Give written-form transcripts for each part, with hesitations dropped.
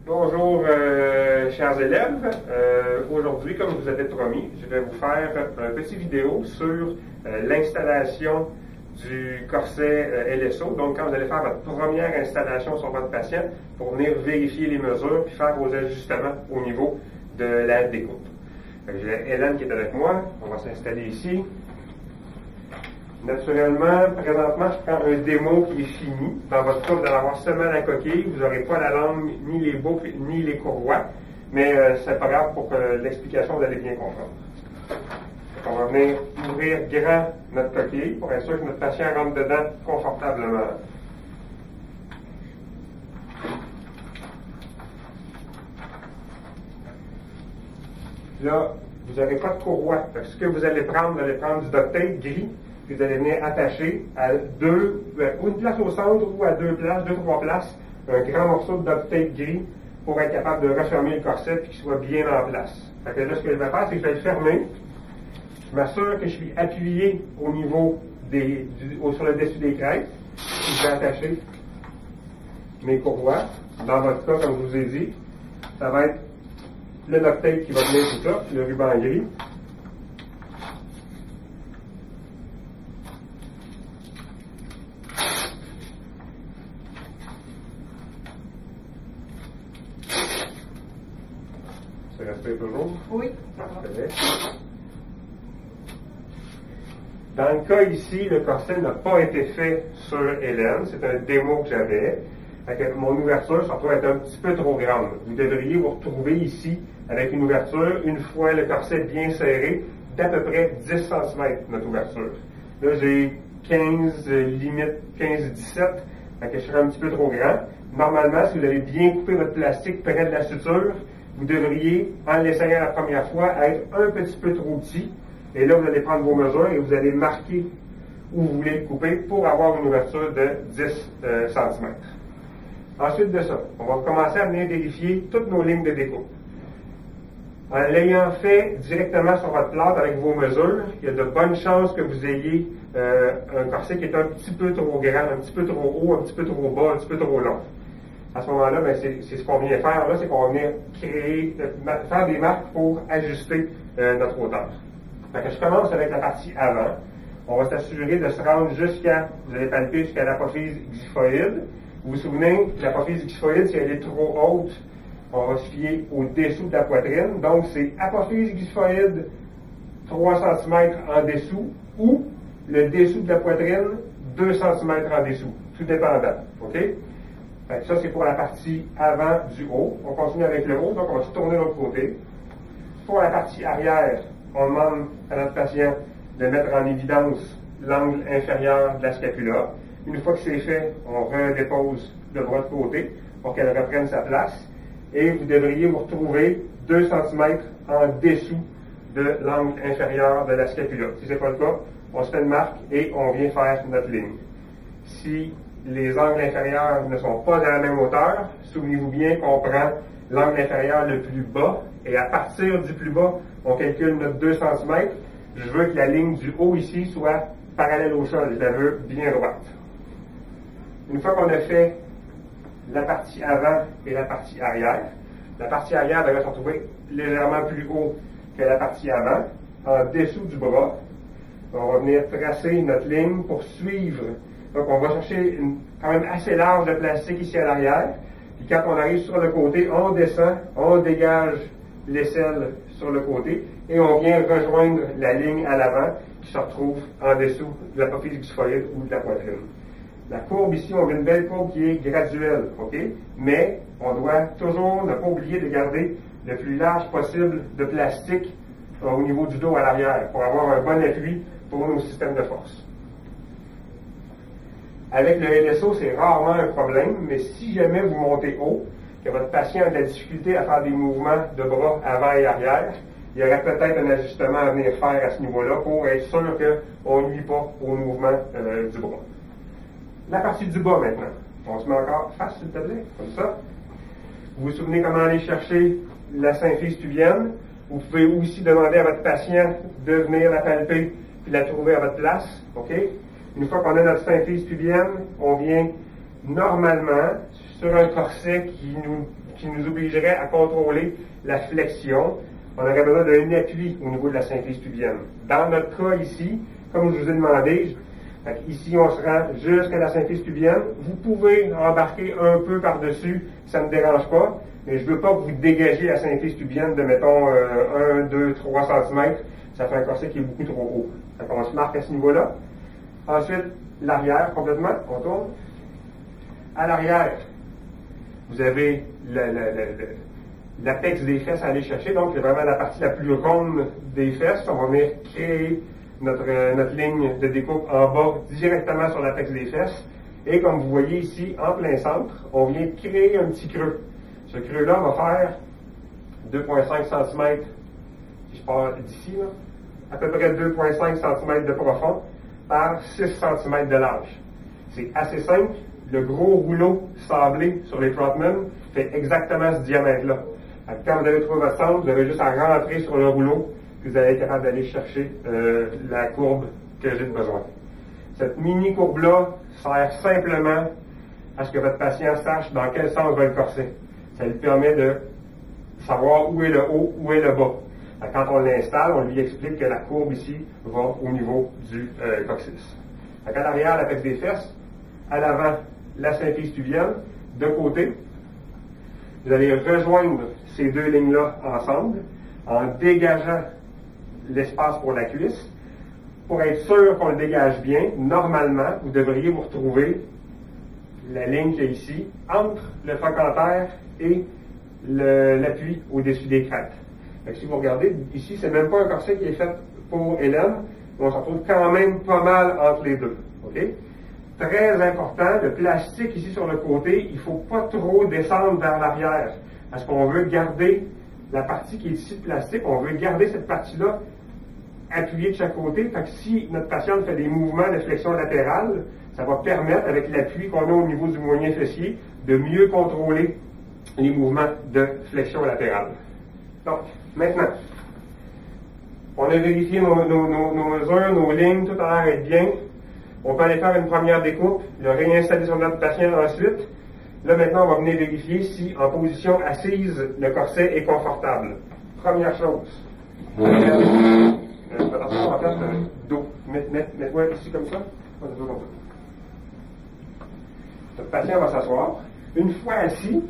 Bonjour, chers élèves. Aujourd'hui, comme je vous avais promis, je vais vous faire une petite vidéo sur l'installation du corset LSO. Donc, quand vous allez faire votre première installation sur votre patient pour venir vérifier les mesures puis faire vos ajustements au niveau de la découpe. J'ai Hélène qui est avec moi. On va s'installer ici. Naturellement, présentement, je prends un démo qui est fini. Dans votre cas, vous allez avoir seulement la coquille. Vous n'aurez pas la lame, ni les boucles, ni les courroies. Mais c'est pas grave pour l'explication, vous allez bien comprendre. On va venir ouvrir grand notre coquille pour être sûr que notre patient rentre dedans confortablement. Là, vous n'aurez pas de courroie. Ce que vous allez prendre du duct tape gris. Puis vous allez venir attacher à une place au centre ou à deux, trois places, un grand morceau de duct tape gris pour être capable de refermer le corset et qu'il soit bien en place. Fait que là, ce que je vais faire, c'est que je vais le fermer. Je m'assure que je suis appuyé au niveau sur le dessus des crêtes. Puis je vais attacher mes courroies. Dans votre cas, comme je vous ai dit, ça va être le duct tape qui va venir tout ça, le ruban gris. Ça respecte toujours? Oui. Parfait. Dans le cas ici, le corset n'a pas été fait sur Hélène. C'est un démo que j'avais. Mon ouverture se retrouve être un petit peu trop grande. Vous devriez vous retrouver ici avec une ouverture, une fois le corset bien serré, d'à peu près 10 cm notre ouverture. Là, j'ai 15, limite 15-17, je serai un petit peu trop grand. Normalement, si vous avez bien coupé votre plastique près de la suture, vous devriez, en l'essayant la première fois, être un petit peu trop petit. Et là, vous allez prendre vos mesures et vous allez marquer où vous voulez le couper pour avoir une ouverture de 10 cm. Ensuite de ça, on va commencer à venir vérifier toutes nos lignes de découpe. En l'ayant fait directement sur votre plâtre avec vos mesures, il y a de bonnes chances que vous ayez un corset qui est un petit peu trop grand, un petit peu trop haut, un petit peu trop bas, un petit peu trop long. À ce moment-là, ben c'est ce qu'on vient faire là, c'est qu'on va venir faire des marques pour ajuster notre hauteur. Fait que je commence avec la partie avant. On va s'assurer de se rendre vous allez palper jusqu'à l'apophyse xiphoïde. Vous vous souvenez, l'apophyse xiphoïde, si elle est trop haute, on va se fier au-dessous de la poitrine. Donc, c'est apophyse xiphoïde 3 cm en dessous ou le dessous de la poitrine 2 cm en dessous, tout dépendant. OK? Fait que ça, c'est pour la partie avant du haut. On continue avec le haut, donc on va se tourner de l'autre côté. Pour la partie arrière, on demande à notre patient de mettre en évidence l'angle inférieur de la scapula. Une fois que c'est fait, on redépose le bras de côté pour qu'elle reprenne sa place. Et vous devriez vous retrouver 2 cm en dessous de l'angle inférieur de la scapula. Si ce n'est pas le cas, on se fait une marque et on vient faire notre ligne. Si les angles inférieurs ne sont pas à la même hauteur, souvenez-vous bien qu'on prend l'angle inférieur le plus bas et à partir du plus bas, on calcule notre 2 cm. Je veux que la ligne du haut ici soit parallèle au sol. Je la veux bien droite. Une fois qu'on a fait la partie avant et la partie arrière devrait se retrouver légèrement plus haut que la partie avant, en dessous du bras. On va venir tracer notre ligne pour suivre. Donc, on va chercher quand même assez large de plastique ici à l'arrière. Puis quand on arrive sur le côté, on descend, on dégage l'aisselle sur le côté et on vient rejoindre la ligne à l'avant qui se retrouve en dessous de l'apophyse xiphoïde ou de la poitrine. La courbe ici, on a une belle courbe qui est graduelle, OK? Mais on doit toujours ne pas oublier de garder le plus large possible de plastique au niveau du dos à l'arrière pour avoir un bon appui pour nos systèmes de force. Avec le LSO, c'est rarement un problème, mais si jamais vous montez haut, que votre patient a de la difficulté à faire des mouvements de bras avant et arrière, il y aurait peut-être un ajustement à venir faire à ce niveau-là pour être sûr qu'on ne nuit pas au mouvement du bras. La partie du bas maintenant. On se met encore face, s'il te plaît, comme ça. Vous vous souvenez comment aller chercher la symphyse pubienne. Vous pouvez aussi demander à votre patient de venir la palper puis la trouver à votre place. OK? Une fois qu'on a notre symphyse pubienne, on vient normalement sur un corset qui nous qui nous obligerait à contrôler la flexion. On aurait besoin d'un appui au niveau de la symphyse pubienne. Dans notre cas ici, comme je vous ai demandé, ici on se rend jusqu'à la symphyse pubienne. Vous pouvez embarquer un peu par-dessus, ça ne me dérange pas, mais je ne veux pas que vous dégagiez la symphyse pubienne de, mettons, 1, 2, 3 cm. Ça fait un corset qui est beaucoup trop haut. Donc on se marque à ce niveau-là. Ensuite, l'arrière complètement, on tourne. À l'arrière, vous avez l'apex des fesses à aller chercher, donc c'est vraiment la partie la plus ronde des fesses. On va venir créer notre ligne de découpe en bas directement sur l'apex des fesses. Et comme vous voyez ici, en plein centre, on vient créer un petit creux. Ce creux-là va faire 2,5 cm, si je pars d'ici, à peu près 2,5 cm de profond par 6 cm de large. C'est assez simple. Le gros rouleau sablé sur les Trotman fait exactement ce diamètre-là. Quand vous avez trouvé votre centre, vous avez juste à rentrer sur le rouleau, puis vous allez être capable d'aller chercher la courbe que j'ai besoin. Cette mini courbe-là sert simplement à ce que votre patient sache dans quel sens va le corset. Ça lui permet de savoir où est le haut, où est le bas. Quand on l'installe, on lui explique que la courbe ici va au niveau du coccyx. À l'arrière, l'apex des fesses, à l'avant, la symphyse pubienne, de côté. Vous allez rejoindre ces deux lignes-là ensemble en dégageant l'espace pour la cuisse. Pour être sûr qu'on le dégage bien, normalement, vous devriez vous retrouver la ligne qu'il y a ici entre le trochanter et l'appui au-dessus des crêtes. Si vous regardez, ici, c'est même pas un corset qui est fait pour Hélène, mais on se retrouve quand même pas mal entre les deux. Okay? Très important, le plastique ici sur le côté, il ne faut pas trop descendre vers l'arrière. Parce qu'on veut garder la partie qui est ici de plastique, on veut garder cette partie-là appuyée de chaque côté. Fait que si notre patiente fait des mouvements de flexion latérale, ça va permettre, avec l'appui qu'on a au niveau du moyen fessier, de mieux contrôler les mouvements de flexion latérale. Donc, maintenant, on a vérifié nos mesures, nos lignes, tout a l'air d'être bien. On peut aller faire une première découpe, le réinstaller sur notre patient ensuite. Là, maintenant, on va venir vérifier si, en position assise, le corset est confortable. Première chose, on va mettre dos. Mets-moi ici comme ça. Notre patient va s'asseoir. Une fois assis,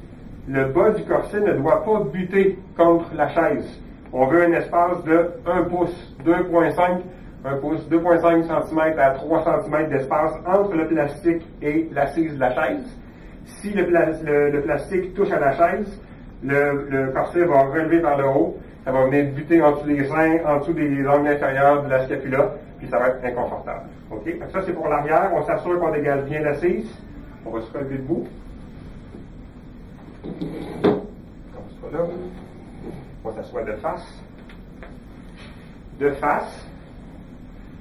le bas du corset ne doit pas buter contre la chaise. On veut un espace de 1 pouce, 2,5 1 pouce, 2,5 cm à 3 cm d'espace entre le plastique et l'assise de la chaise. Si le plastique touche à la chaise, le corset va relever vers le haut, ça va venir buter en dessous des seins, en dessous des angles inférieurs de la scapula, puis ça va être inconfortable. Okay? Ça, c'est pour l'arrière. On s'assure qu'on dégage bien l'assise. On va se relever debout. Comme ça, là. On s'assoit de face. De face,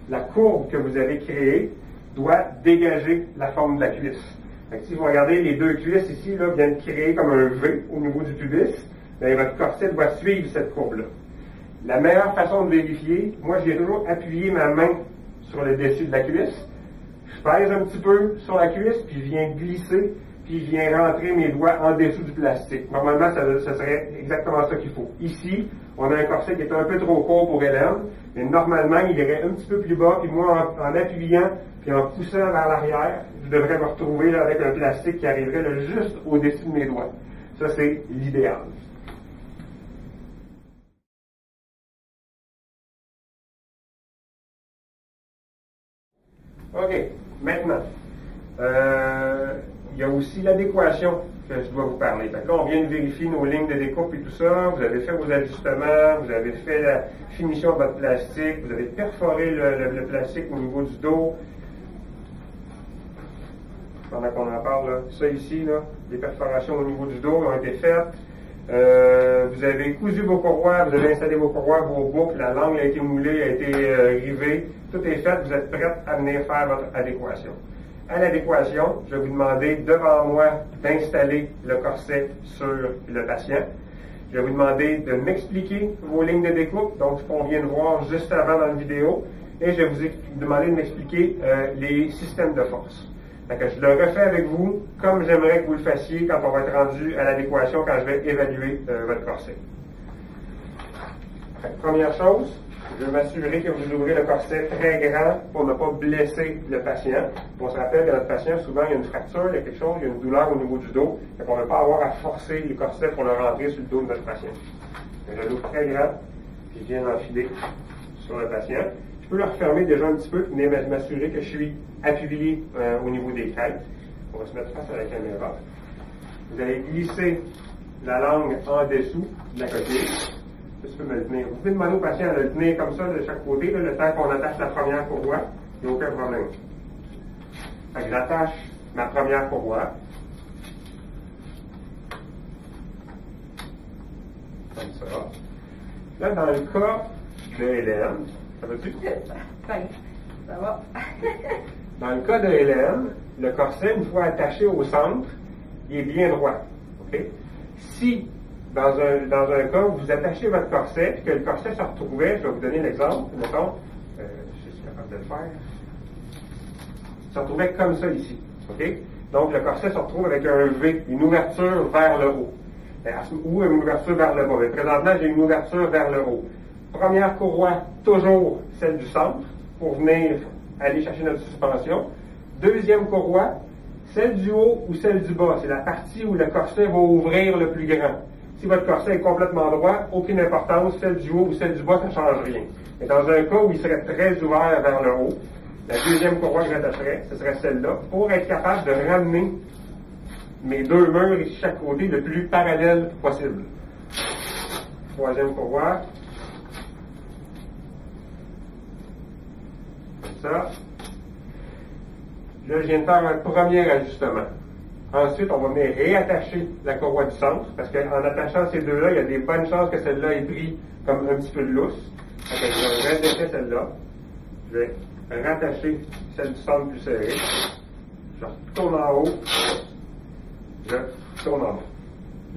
la courbe que vous avez créée doit dégager la forme de la cuisse. Si vous regardez les deux cuisses ici, là, viennent créer comme un V au niveau du pubis, bien, votre corset doit suivre cette courbe-là. La meilleure façon de vérifier, moi j'ai toujours appuyé ma main sur le dessus de la cuisse, je pèse un petit peu sur la cuisse, puis je viens glisser, puis je viens rentrer mes doigts en dessous du plastique. Normalement, ça serait exactement ça qu'il faut. Ici, on a un corset qui est un peu trop court pour Hélène, mais normalement, il irait un petit peu plus bas, puis moi, en appuyant, puis en poussant vers l'arrière, je devrais me retrouver là, avec un plastique qui arriverait là, juste au-dessus de mes doigts. Ça, c'est l'idéal. OK. Maintenant, il y a aussi l'adéquation que je dois vous parler. Fait que là, on vient de vérifier nos lignes de découpe et tout ça. Vous avez fait vos ajustements, vous avez fait la finition de votre plastique, vous avez perforé le plastique au niveau du dos. Pendant qu'on en parle, là, ça ici, là, les perforations au niveau du dos ont été faites. Vous avez cousu vos courroies, vous avez installé vos courroies, vos boucles, la langue a été moulée, a été rivée. Tout est fait, vous êtes prêts à venir faire votre adéquation. À l'adéquation, je vais vous demander devant moi d'installer le corset sur le patient. Je vais vous demander de m'expliquer vos lignes de découpe, donc ce qu'on vient de voir juste avant dans la vidéo, et je vais vous demander de m'expliquer les systèmes de force. Fait que je le refais avec vous comme j'aimerais que vous le fassiez quand on va être rendu à l'adéquation, quand je vais évaluer votre corset. Fait que, première chose, je vais m'assurer que vous ouvrez le corset très grand pour ne pas blesser le patient. On se rappelle que notre patient, souvent, il y a une fracture, il y a quelque chose, il y a une douleur au niveau du dos. Fait qu'on ne veut pas avoir à forcer les corsets pour le rentrer sur le dos de notre patient. Je l'ouvre très grand, puis je viens l'enfiler sur le patient. Je peux le refermer déjà un petit peu, mais m'assurer que je suis appuyé au niveau des crêtes. On va se mettre face à la caméra. Vous allez glisser la langue en dessous de la coquille. Tu peux me le tenir. Vous pouvez demander au patient de le tenir comme ça de chaque côté, là, le temps qu'on attache la première courroie. Il n'y a aucun problème. Fait que j'attache ma première courroie. Comme ça. Là, dans le cas de Hélène, ça va-tu? Ça va. Dans le cas de Hélène, le corset, une fois attaché au centre, il est bien droit. Okay? Si, dans un cas où vous attachez votre corset, et que le corset se retrouvait, je vais vous donner l'exemple, mettons, je suis capable de le faire, se retrouvait comme ça ici. Okay? Donc, le corset se retrouve avec un V, une ouverture vers le haut. Ou une ouverture vers le bas. Mais présentement, j'ai une ouverture vers le haut. Première courroie, toujours celle du centre, pour venir aller chercher notre suspension. Deuxième courroie, celle du haut ou celle du bas. C'est la partie où le corset va ouvrir le plus grand. Si votre corset est complètement droit, aucune importance, celle du haut ou celle du bas, ça ne change rien. Mais dans un cas où il serait très ouvert vers le haut, la deuxième courroie que j'attacherais, ce serait celle-là, pour être capable de ramener mes deux murs ici chaque côté le plus parallèle possible. Troisième courroie. Comme ça. Là, je viens de faire un premier ajustement. Ensuite, on va venir réattacher la courroie du centre, parce qu'en attachant ces deux-là, il y a des bonnes chances que celle-là ait pris comme un petit peu de lousse. Donc, je vais rattacher celle-là. Je vais rattacher celle du centre plus serrée. Je retourne en haut. Je tourne en bas.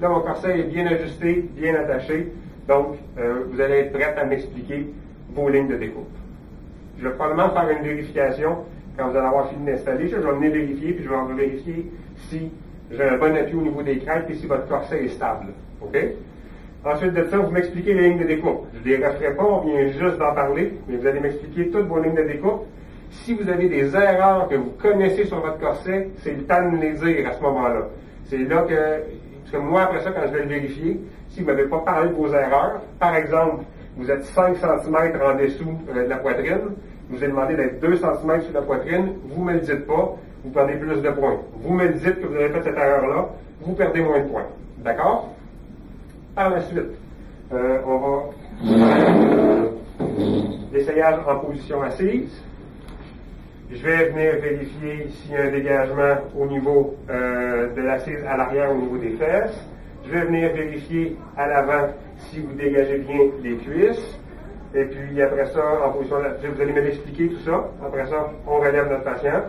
Là, mon corset est bien ajusté, bien attaché. Donc, vous allez être prêt à m'expliquer vos lignes de découpe. Je vais probablement faire une vérification quand vous allez avoir fini d'installer. Je vais venir vérifier, puis je vais vérifier si j'ai un bon appui au niveau des crêtes et si votre corset est stable. OK? Ensuite de ça, vous m'expliquez les lignes de découpe. Je ne les referai pas, on vient juste d'en parler, mais vous allez m'expliquer toutes vos lignes de découpe. Si vous avez des erreurs que vous connaissez sur votre corset, c'est le temps de me les dire à ce moment-là. C'est là que, parce que moi, après ça, quand je vais le vérifier, si vous ne m'avez pas parlé de vos erreurs, par exemple, vous êtes 5 cm en dessous de la poitrine, je vous ai demandé d'être 2 cm sur la poitrine, vous ne me le dites pas, vous perdez plus de points. Vous me le dites que vous avez fait cette erreur-là, vous perdez moins de points. D'accord? Par la suite, on va l'essayage en position assise. Je vais venir vérifier s'il y a un dégagement au niveau de l'assise à l'arrière, au niveau des fesses. Je vais venir vérifier à l'avant si vous dégagez bien les cuisses. Et puis après ça, en position, vous allez me l'expliquer tout ça. Après ça, on relève notre patient.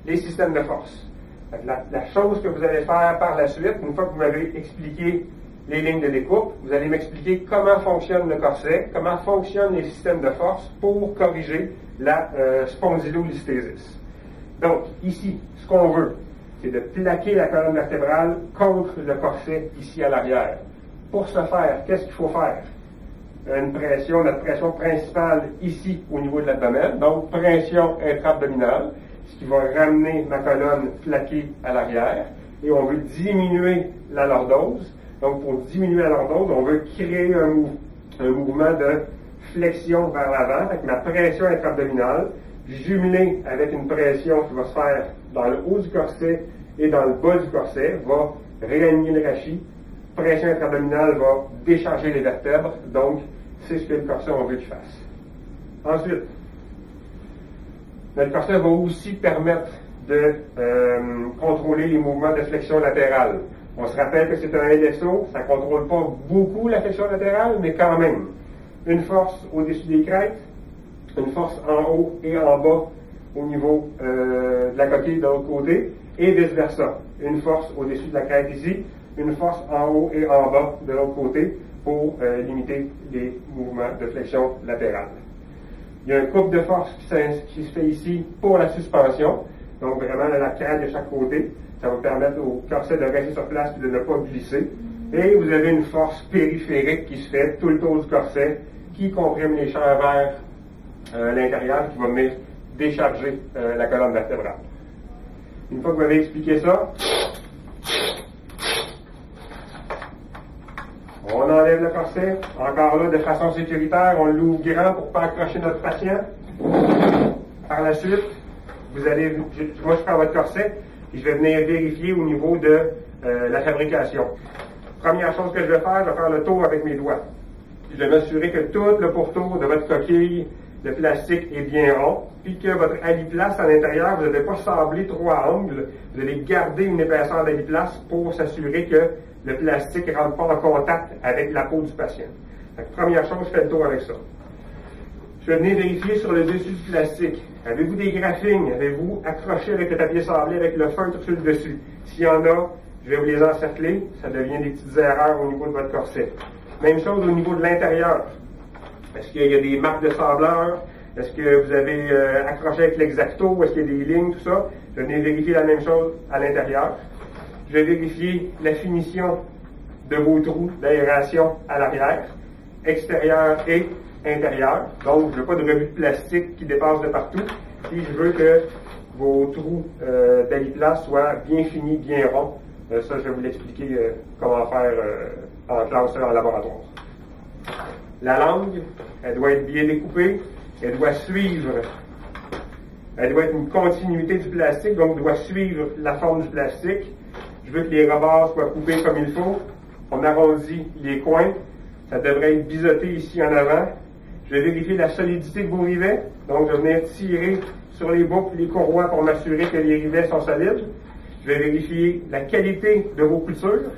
Les systèmes de force. La chose que vous allez faire par la suite, une fois que vous m'avez expliqué les lignes de découpe, vous allez m'expliquer comment fonctionne le corset, comment fonctionnent les systèmes de force pour corriger la spondylolisthésis. Donc, ici, ce qu'on veut, c'est de plaquer la colonne vertébrale contre le corset ici à l'arrière. Pour ce faire, qu'est-ce qu'il faut faire? Une pression, notre pression principale ici au niveau de l'abdomen, donc pression intra-abdominale, ce qui va ramener ma colonne plaquée à l'arrière, et on veut diminuer la lordose. Donc, pour diminuer la lordose, on veut créer un mouvement de flexion vers l'avant, avec ma pression intra-abdominale, jumelée avec une pression qui va se faire dans le haut du corset et dans le bas du corset, va réaligner le rachis. Pression intra-abdominale va décharger les vertèbres, donc c'est ce que le corset on veut qu'il fasse. Ensuite, notre corset va aussi permettre de contrôler les mouvements de flexion latérale. On se rappelle que c'est un LSO, ça ne contrôle pas beaucoup la flexion latérale, mais quand même. Une force au-dessus des crêtes, une force en haut et en bas au niveau de la coquille de l'autre côté, et vice-versa. Une force au-dessus de la crête ici, une force en haut et en bas de l'autre côté pour limiter les mouvements de flexion latérale. Il y a un couple de force qui se fait ici pour la suspension. Donc vraiment la cale de chaque côté. Ça va permettre au corset de rester sur place et de ne pas glisser. Et vous avez une force périphérique qui se fait tout le tour du corset, qui comprime les champs vers l'intérieur, qui va venir décharger la colonne vertébrale. Une fois que vous avez expliqué ça, on enlève le corset. Encore là, de façon sécuritaire, on l'ouvre grand pour ne pas accrocher notre patient. Par la suite, moi je prends votre corset et je vais venir vérifier au niveau de la fabrication. Première chose que je vais faire le tour avec mes doigts. Je vais m'assurer que tout le pourtour de votre coquille de plastique est bien rond, puis que votre aliplace à l'intérieur, vous n'avez pas sablé trop à angle, vous allez garder une épaisseur d'aliplace pour s'assurer que le plastique ne rentre pas en contact avec la peau du patient. Donc, première chose, je fais le tour avec ça. Je vais venir vérifier sur le dessus du plastique. Avez-vous des graphines? Avez-vous accroché avec le papier sablé, avec le feutre sur le dessus? S'il y en a, je vais vous les encercler. Ça devient des petites erreurs au niveau de votre corset. Même chose au niveau de l'intérieur. Est-ce qu'il y a des marques de sableur? Est-ce que vous avez accroché avec l'exacto? Est-ce qu'il y a des lignes? Tout ça. Je vais venir vérifier la même chose à l'intérieur. Je vais vérifier la finition de vos trous d'aération à l'arrière, extérieur et intérieur. Donc, je ne veux pas de rebut de plastique qui dépasse de partout. Puis, je veux que vos trous d'aliplace soient bien finis, bien ronds. Ça, je vais vous l'expliquer comment faire en classe en laboratoire. La langue, elle doit être bien découpée. Elle doit suivre. Elle doit être une continuité du plastique, donc doit suivre la forme du plastique. Je veux que les rebords soient coupés comme il faut. On arrondit les coins. Ça devrait être biseauté ici en avant. Je vais vérifier la solidité de vos rivets. Donc, je vais venir tirer sur les boucles, les courroies pour m'assurer que les rivets sont solides. Je vais vérifier la qualité de vos coutures.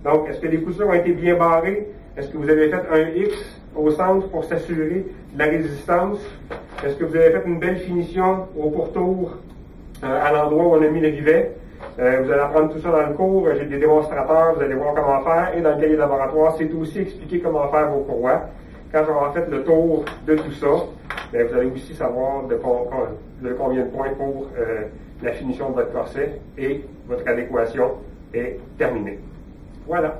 Donc, est-ce que les coutures ont été bien barrées? Est-ce que vous avez fait un X au centre pour s'assurer de la résistance? Est-ce que vous avez fait une belle finition au pourtour à l'endroit où on a mis le rivet? Vous allez apprendre tout ça dans le cours. J'ai des démonstrateurs, vous allez voir comment faire. Et dans le cahier de laboratoire, c'est aussi expliqué comment faire vos courroies. Quand j'aurai fait le tour de tout ça, bien, vous allez aussi savoir de combien de points pour la finition de votre corset et votre adéquation est terminée. Voilà.